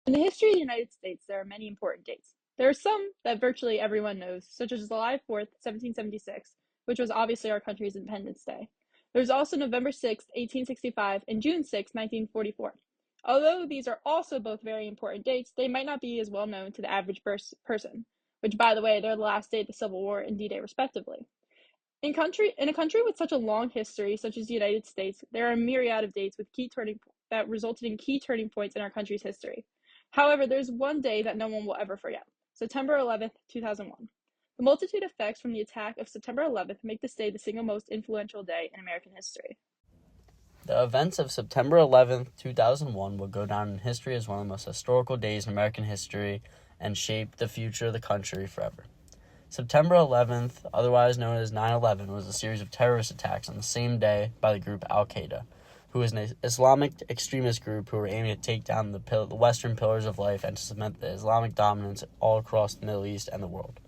In the history of the United States, there are many important dates. There are some that virtually everyone knows, such as July 4th, 1776, which was obviously our country's Independence Day. There's also November 6th, 1865, and June 6th, 1944. Although these are also both very important dates, they might not be as well known to the average person, which, by the way, they're the last day of the Civil War and D-Day, respectively. In a country with such a long history, such as the United States, there are a myriad of dates with that resulted in key turning points in our country's history. However, there's one day that no one will ever forget: September 11th, 2001. The multitude of effects from the attack of September 11th make this day the single most influential day in American history. The events of September 11th, 2001 will go down in history as one of the most historical days in American history and shape the future of the country forever. September 11th, otherwise known as 9/11, was a series of terrorist attacks on the same day by the group Al-Qaeda, who is an Islamic extremist group who were aiming to take down the Western pillars of life and to cement the Islamic dominance all across the Middle East and the world.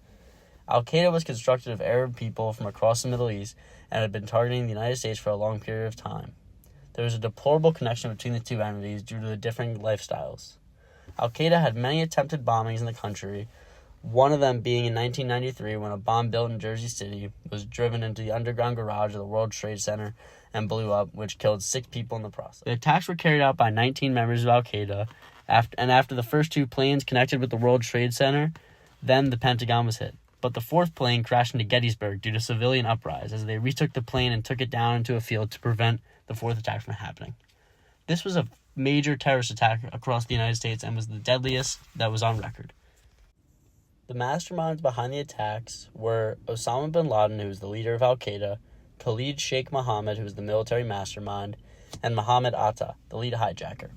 Al-Qaeda was constructed of Arab people from across the Middle East and had been targeting the United States for a long period of time. There was a deplorable connection between the two entities due to the differing lifestyles. Al-Qaeda had many attempted bombings in the country, one of them being in 1993 when a bomb built in Jersey City was driven into the underground garage of the World Trade Center and blew up, which killed 6 people in the process. The attacks were carried out by 19 members of Al-Qaeda, and after the first 2 planes connected with the World Trade Center, then the Pentagon was hit. But the 4th plane crashed into Gettysburg due to civilian uprising as they retook the plane and took it down into a field to prevent the 4th attack from happening. This was a major terrorist attack across the United States and was the deadliest that was on record. The masterminds behind the attacks were Osama bin Laden, who was the leader of Al-Qaeda, Khalid Sheikh Mohammed, who was the military mastermind, and Mohammed Atta, the lead hijacker.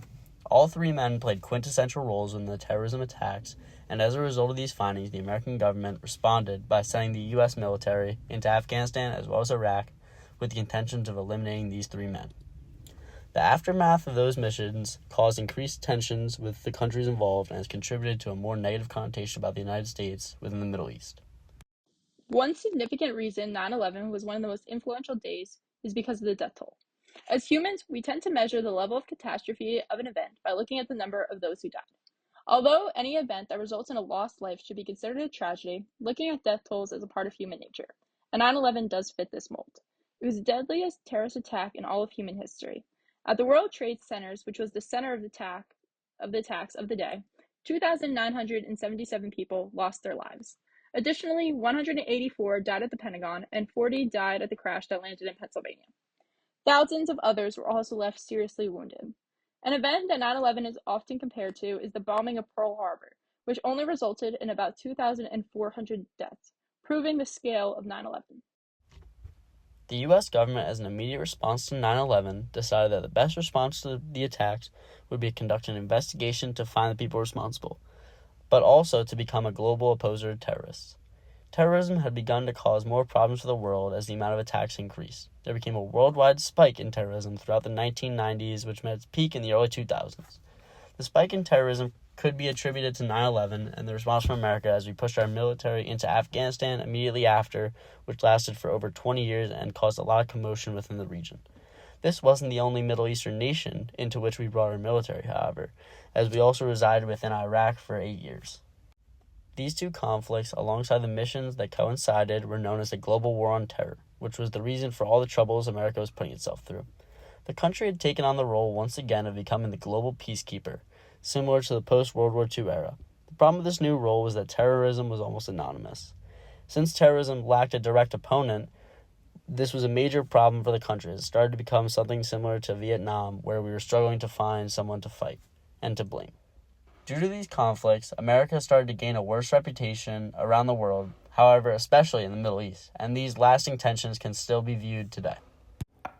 All 3 men played quintessential roles in the terrorism attacks, and as a result of these findings, the American government responded by sending the U.S. military into Afghanistan as well as Iraq with the intentions of eliminating these 3 men. The aftermath of those missions caused increased tensions with the countries involved and has contributed to a more negative connotation about the United States within the Middle East. One significant reason 9/11 was one of the most influential days is because of the death toll. As humans, we tend to measure the level of catastrophe of an event by looking at the number of those who died. Although any event that results in a lost life should be considered a tragedy, looking at death tolls is a part of human nature, and 9/11 does fit this mold. It was the deadliest terrorist attack in all of human history. At the World Trade Centers, which was the center of the attacks of the day, 2,977 people lost their lives. Additionally, 184 died at the Pentagon and 40 died at the crash that landed in Pennsylvania. Thousands of others were also left seriously wounded. An event that 9/11 is often compared to is the bombing of Pearl Harbor, which only resulted in about 2,400 deaths, proving the scale of 9/11. The U.S. government, as an immediate response to 9/11, decided that the best response to the attacks would be to conduct an investigation to find the people responsible, but also to become a global opposer to terrorists. Terrorism had begun to cause more problems for the world as the amount of attacks increased. There became a worldwide spike in terrorism throughout the 1990s, which met its peak in the early 2000s. The spike in terrorism could be attributed to 9/11 and the response from America as we pushed our military into Afghanistan immediately after, which lasted for over 20 years and caused a lot of commotion within the region. This wasn't the only Middle Eastern nation into which we brought our military, however, as we also resided within Iraq for 8 years. These 2 conflicts, alongside the missions that coincided, were known as the Global War on Terror, which was the reason for all the troubles America was putting itself through. The country had taken on the role once again of becoming the global peacekeeper, similar to the post-World War II era. The problem with this new role was that terrorism was almost anonymous. Since terrorism lacked a direct opponent, this was a major problem for the country. It started to become something similar to Vietnam, where we were struggling to find someone to fight and to blame. Due to these conflicts, America started to gain a worse reputation around the world, however, especially in the Middle East, and these lasting tensions can still be viewed today.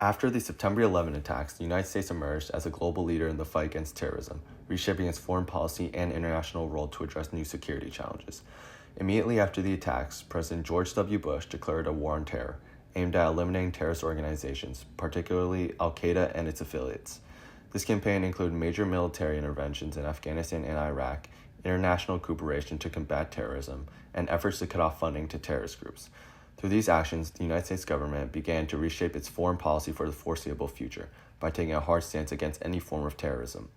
After the September 11 attacks, the United States emerged as a global leader in the fight against terrorism, reshaping its foreign policy and international role to address new security challenges. Immediately after the attacks, President George W. Bush declared a war on terror, aimed at eliminating terrorist organizations, particularly Al-Qaeda and its affiliates. This campaign included major military interventions in Afghanistan and Iraq, international cooperation to combat terrorism, and efforts to cut off funding to terrorist groups. Through these actions, the United States government began to reshape its foreign policy for the foreseeable future by taking a hard stance against any form of terrorism.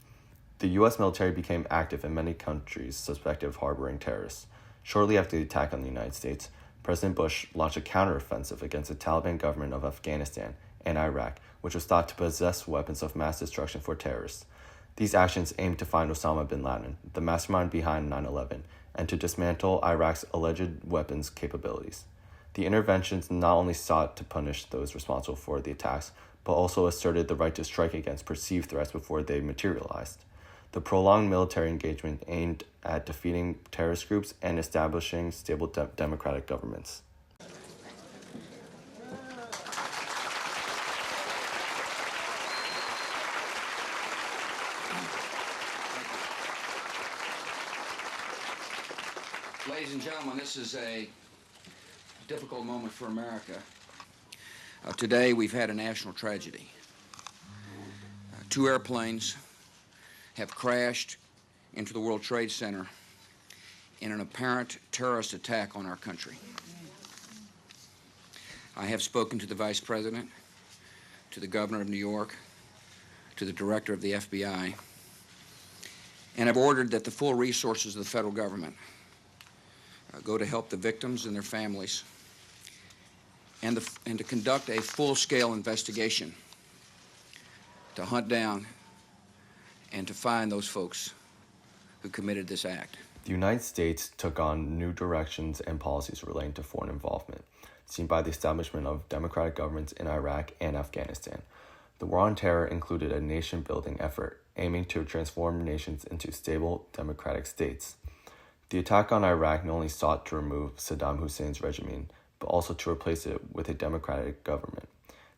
The U.S. military became active in many countries suspected of harboring terrorists. Shortly after the attack on the United States, President Bush launched a counteroffensive against the Taliban government of Afghanistan and Iraq, which was thought to possess weapons of mass destruction for terrorists. These actions aimed to find Osama bin Laden, the mastermind behind 9/11, and to dismantle Iraq's alleged weapons capabilities. The interventions not only sought to punish those responsible for the attacks, but also asserted the right to strike against perceived threats before they materialized. The prolonged military engagement aimed at defeating terrorist groups and establishing stable democratic governments. Ladies and gentlemen, this is a difficult moment for America. Today, we've had a national tragedy. Two airplanes have crashed into the World Trade Center in an apparent terrorist attack on our country. I have spoken to the Vice President, to the Governor of New York, to the Director of the FBI, and have ordered that the full resources of the federal government go to help the victims and their families, and to conduct a full-scale investigation to hunt down and to find those folks who committed this act. The United States took on new directions and policies relating to foreign involvement, seen by the establishment of democratic governments in Iraq and Afghanistan. The War on Terror included a nation-building effort aiming to transform nations into stable democratic states. The attack on Iraq not only sought to remove Saddam Hussein's regime, but also to replace it with a democratic government.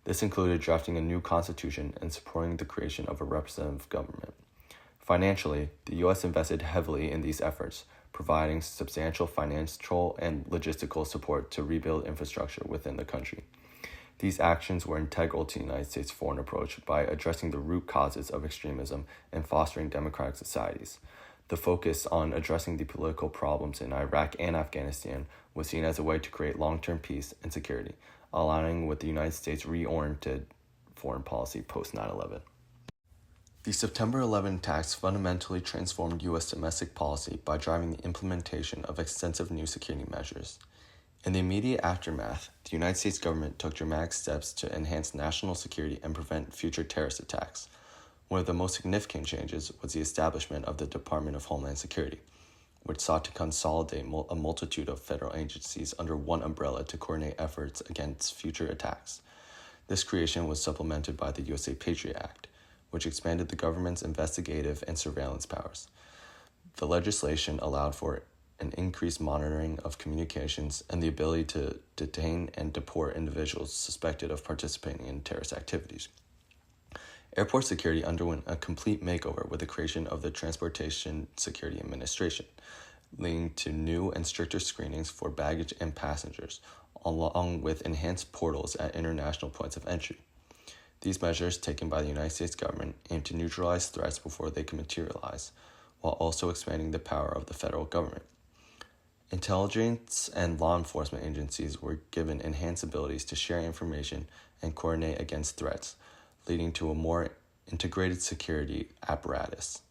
This included drafting a new constitution and supporting the creation of a representative government. Financially, the U.S. invested heavily in these efforts, providing substantial financial and logistical support to rebuild infrastructure within the country. These actions were integral to the United States' foreign approach by addressing the root causes of extremism and fostering democratic societies. The focus on addressing the political problems in Iraq and Afghanistan was seen as a way to create long-term peace and security, aligning with the United States' reoriented foreign policy post 9/11. The September 11 attacks fundamentally transformed U.S. domestic policy by driving the implementation of extensive new security measures. In the immediate aftermath, the United States government took dramatic steps to enhance national security and prevent future terrorist attacks. One of the most significant changes was the establishment of the Department of Homeland Security, which sought to consolidate a multitude of federal agencies under one umbrella to coordinate efforts against future attacks. This creation was supplemented by the USA Patriot Act, which expanded the government's investigative and surveillance powers. The legislation allowed for an increased monitoring of communications and the ability to detain and deport individuals suspected of participating in terrorist activities. Airport security underwent a complete makeover with the creation of the Transportation Security Administration, leading to new and stricter screenings for baggage and passengers, along with enhanced portals at international points of entry. These measures taken by the United States government aim to neutralize threats before they can materialize, while also expanding the power of the federal government. Intelligence and law enforcement agencies were given enhanced abilities to share information and coordinate against threats, leading to a more integrated security apparatus.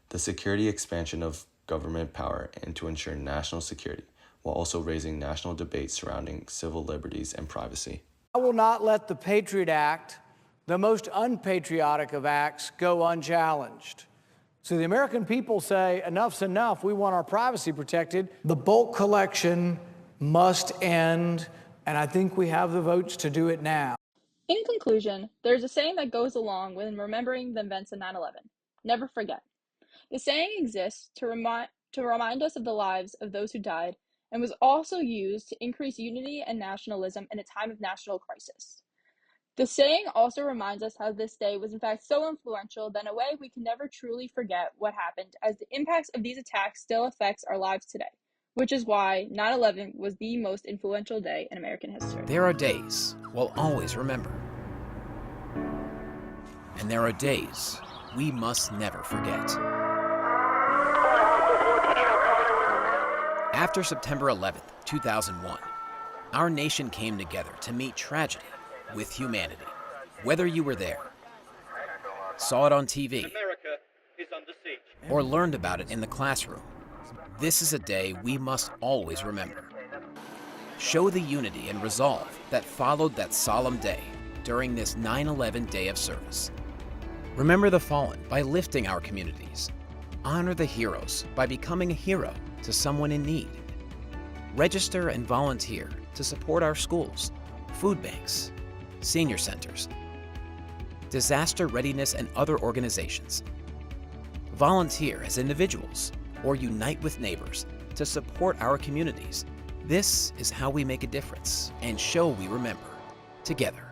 The security expansion of government power and to ensure national security, while also raising national debates surrounding civil liberties and privacy. I will not let the Patriot Act, the most unpatriotic of acts, go unchallenged. So the American people say, enough's enough, we want our privacy protected. The bulk collection must end, and I think we have the votes to do it now. In conclusion, there's a saying that goes along with remembering the events of 9/11. Never forget. The saying exists to remind us of the lives of those who died, and was also used to increase unity and nationalism in a time of national crisis. The saying also reminds us how this day was in fact so influential that in a way we can never truly forget what happened, as the impacts of these attacks still affects our lives today, which is why 9/11 was the most influential day in American history. There are days we'll always remember. And there are days we must never forget. After September 11th, 2001, our nation came together to meet tragedy with humanity. Whether you were there, saw it on TV, America is under siege. or learned about it in the classroom, this is a day we must always remember. Show the unity and resolve that followed that solemn day during this 9/11 Day of Service. Remember the fallen by lifting our communities. Honor the heroes by becoming a hero to someone in need. Register and volunteer to support our schools, food banks, senior centers, disaster readiness, and other organizations. Volunteer as individuals or unite with neighbors to support our communities. This is how we make a difference and show we remember together.